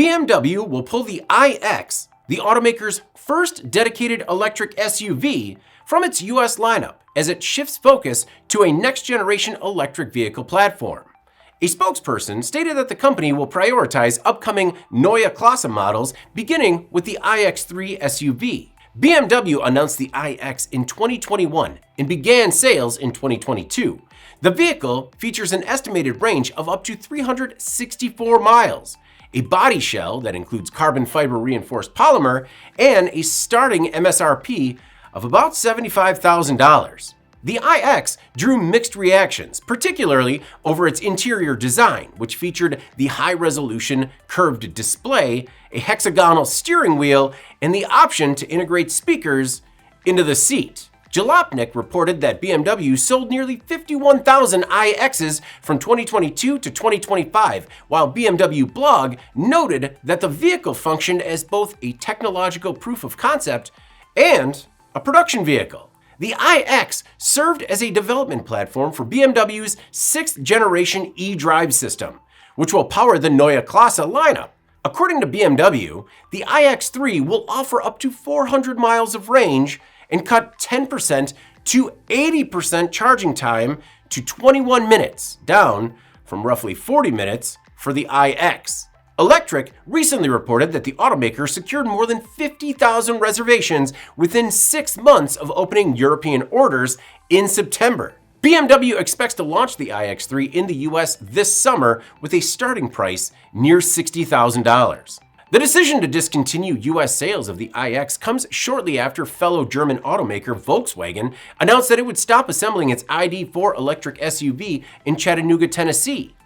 BMW will pull the iX, the automaker's first dedicated electric SUV, from its US lineup as it shifts focus to a next-generation electric vehicle platform. A spokesperson stated that the company will prioritize upcoming Neue Klasse models, beginning with the iX3 SUV. BMW announced the iX in 2021 and began sales in 2022. The vehicle features an estimated range of up to 364 miles, a body shell that includes carbon fiber reinforced polymer, and a starting MSRP of about $75,000. The iX drew mixed reactions, particularly over its interior design, which featured the high-resolution curved display, a hexagonal steering wheel, and the option to integrate speakers into the seat. Jalopnik reported that BMW sold nearly 51,000 iXs from 2022 to 2025, while BMWBlog noted that the vehicle functioned as both a technological proof of concept and a production vehicle. The iX served as a development platform for BMW's 6th generation e-drive system, which will power the Neue Klasse lineup. According to BMW, the iX3 will offer up to 400 miles of range and cut 10% to 80% charging time to 21 minutes, down from roughly 40 minutes for the iX. Electric recently reported that the automaker secured more than 50,000 reservations within 6 months of opening European orders in September. BMW expects to launch the iX3 in the US this summer with a starting price near $60,000. The decision to discontinue US sales of the iX comes shortly after fellow German automaker Volkswagen announced that it would stop assembling its ID.4 electric SUV in Chattanooga, Tennessee.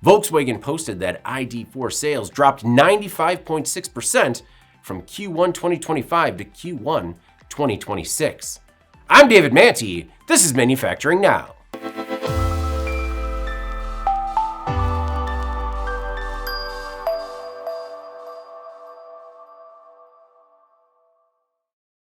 Volkswagen posted that ID.4 sales dropped 95.6% from Q1 2025 to Q1 2026. I'm David Manti. This is Manufacturing Now.